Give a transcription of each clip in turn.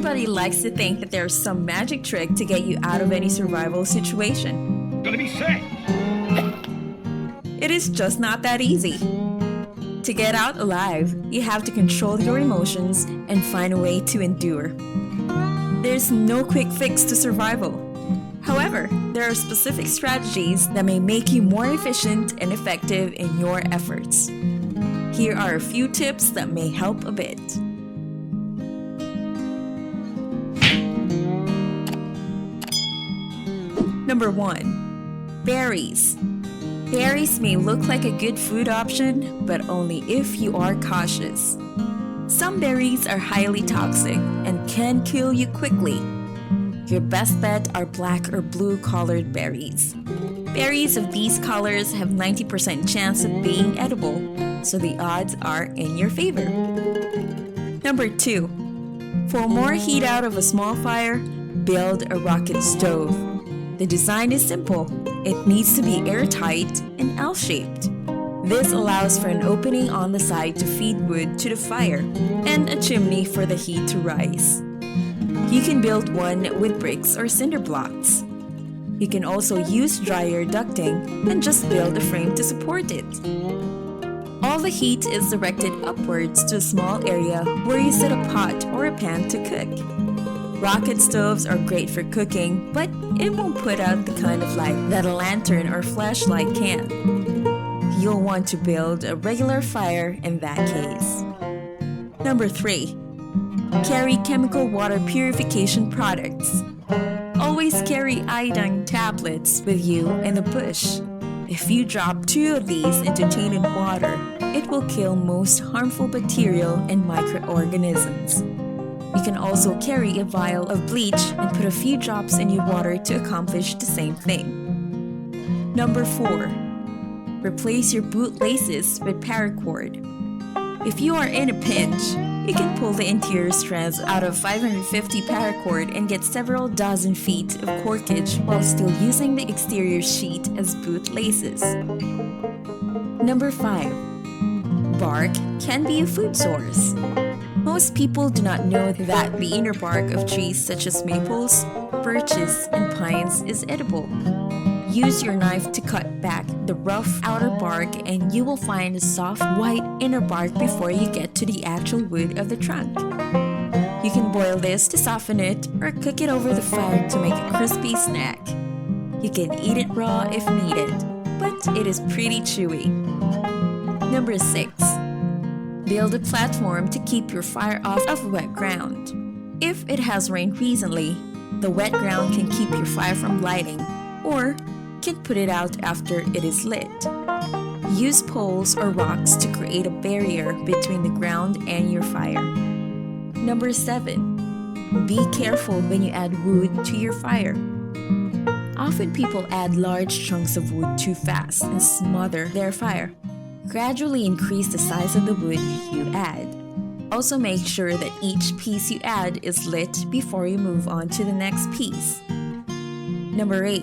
Everybody likes to think that there's some magic trick to get you out of any survival situation. Gonna be sick. It is just not that easy. To get out alive, you have to control your emotions and find a way to endure. There's no quick fix to survival. However, there are specific strategies that may make you more efficient and effective in your efforts. Here are a few tips that may help a bit. Number 1. Berries. Berries may look like a good food option, but only if you are cautious. Some berries are highly toxic and can kill you quickly. Your best bet are black or blue colored berries. Berries of these colors have 90% chance of being edible, so the odds are in your favor. Number 2. For more heat out of a small fire, build a rocket stove. The design is simple. It needs to be airtight and L-shaped. This allows for an opening on the side to feed wood to the fire and a chimney for the heat to rise. You can build one with bricks or cinder blocks. You can also use dryer ducting and just build a frame to support it. All the heat is directed upwards to a small area where you set a pot or a pan to cook. Rocket stoves are great for cooking, but it won't put out the kind of light that a lantern or flashlight can. You'll want to build a regular fire in that case. Number 3. Carry chemical water purification products. Always carry iodine tablets with you in the bush. If you drop 2 of these into tainted water, it will kill most harmful bacterial and microorganisms. You can also carry a vial of bleach and put a few drops in your water to accomplish the same thing. Number 4. Replace your boot laces with paracord. If you are in a pinch, you can pull the interior strands out of 550 paracord and get several dozen feet of corkage while still using the exterior sheet as boot laces. Number 5. Bark can be a food source. Most people do not know that the inner bark of trees such as maples, birches, and pines is edible. Use your knife to cut back the rough outer bark and you will find a soft white inner bark before you get to the actual wood of the trunk. You can boil this to soften it or cook it over the fire to make a crispy snack. You can eat it raw if needed, but it is pretty chewy. Number 6. Build a platform to keep your fire off of wet ground. If it has rained recently, the wet ground can keep your fire from lighting, or can put it out after it is lit. Use poles or rocks to create a barrier between the ground and your fire. Number 7. Be careful when you add wood to your fire. Often people add large chunks of wood too fast and smother their fire. Gradually increase the size of the wood you add. Also make sure that each piece you add is lit before you move on to the next piece. Number 8.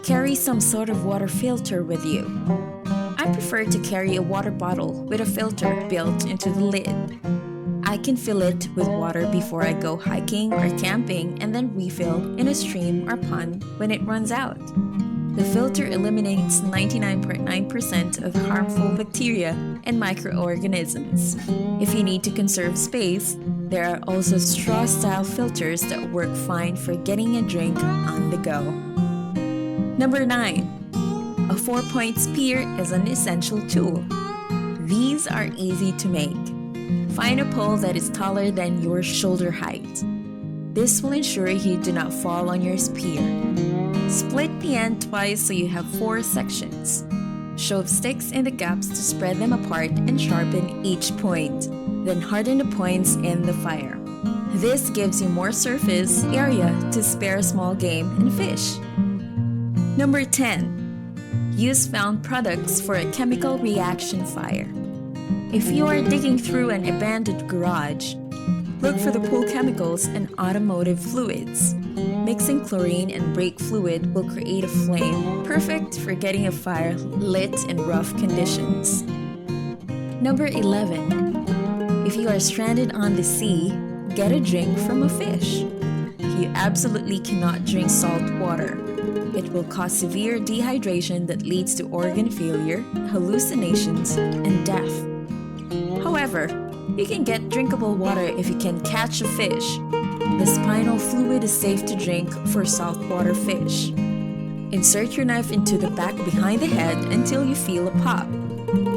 Carry some sort of water filter with you. I prefer to carry a water bottle with a filter built into the lid. I can fill it with water before I go hiking or camping and then refill in a stream or pond when it runs out. The filter eliminates 99.9% of harmful bacteria and microorganisms. If you need to conserve space, there are also straw-style filters that work fine for getting a drink on the go. Number 9. A 4-point spear is an essential tool. These are easy to make. Find a pole that is taller than your shoulder height. This will ensure you do not fall on your spear. Split the end twice so you have 4 sections. Shove sticks in the gaps to spread them apart and sharpen each point. Then harden the points in the fire. This gives you more surface area to spare small game and fish. Number 10. Use found products for a chemical reaction fire. If you are digging through an abandoned garage, look for the pool chemicals and automotive fluids. Mixing chlorine and brake fluid will create a flame, perfect for getting a fire lit in rough conditions. Number 11. If you are stranded on the sea, get a drink from a fish. You absolutely cannot drink salt water. It will cause severe dehydration that leads to organ failure, hallucinations, and death. However, you can get drinkable water if you can catch a fish. The spinal fluid is safe to drink for saltwater fish. Insert your knife into the back behind the head until you feel a pop.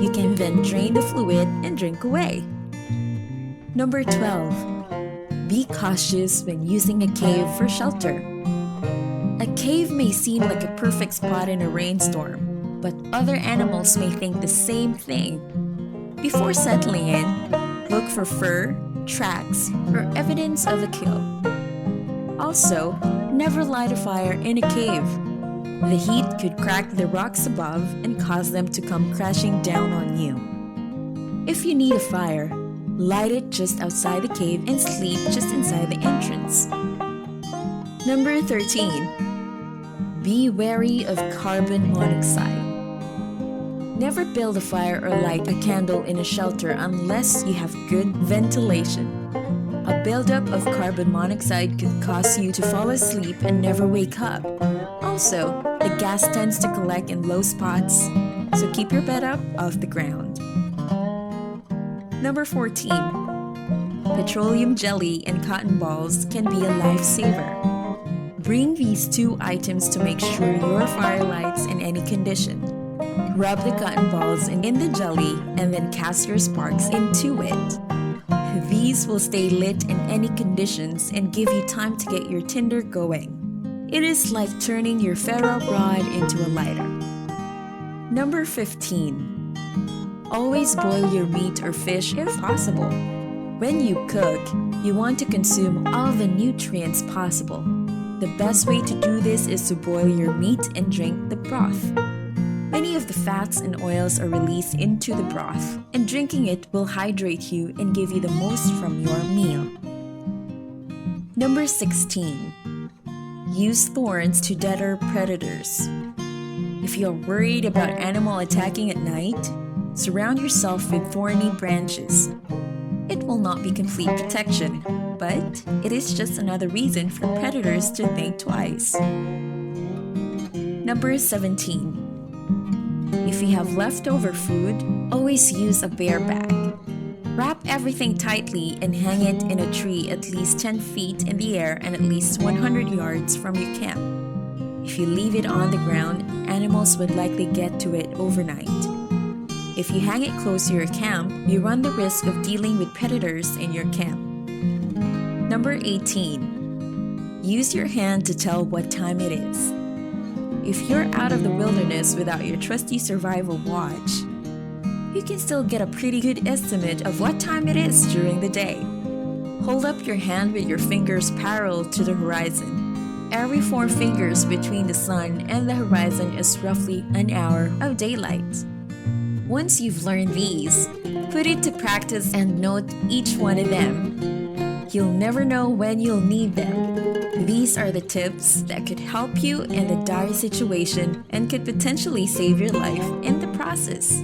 You can then drain the fluid and drink away. Number 12. Be cautious when using a cave for shelter. A cave may seem like a perfect spot in a rainstorm, but other animals may think the same thing. Before settling in, look for fur, tracks, or evidence of a kill. Also, never light a fire in a cave. The heat could crack the rocks above and cause them to come crashing down on you. If you need a fire, light it just outside the cave and sleep just inside the entrance. Number 13. Be wary of carbon monoxide. Never build a fire or light a candle in a shelter unless you have good ventilation. A buildup of carbon monoxide could cause you to fall asleep and never wake up. Also, the gas tends to collect in low spots, so keep your bed up off the ground. Number 14. Petroleum jelly and cotton balls can be a lifesaver. Bring these two items to make sure your fire lights in any condition. Rub the cotton balls in the jelly and then cast your sparks into it. These will stay lit in any conditions and give you time to get your tinder going. It is like turning your ferro rod into a lighter. Number 15. Always boil your meat or fish if possible. When you cook, you want to consume all the nutrients possible. The best way to do this is to boil your meat and drink the broth. Many of the fats and oils are released into the broth, and drinking it will hydrate you and give you the most from your meal. Number 16. Use thorns to deter predators. If you are worried about animal attacking at night, surround yourself with thorny branches. It will not be complete protection, but it is just another reason for predators to think twice. Number 17. If you have leftover food, always use a bear bag. Wrap everything tightly and hang it in a tree at least 10 feet in the air and at least 100 yards from your camp. If you leave it on the ground, animals would likely get to it overnight. If you hang it close to your camp, you run the risk of dealing with predators in your camp. Number 18. Use your hand to tell what time it is. If you're out of the wilderness without your trusty survival watch, you can still get a pretty good estimate of what time it is during the day. Hold up your hand with your fingers parallel to the horizon. Every 4 fingers between the sun and the horizon is roughly an hour of daylight. Once you've learned these, put it to practice and note each one of them. You'll never know when you'll need them. These are the tips that could help you in the dire situation and could potentially save your life in the process.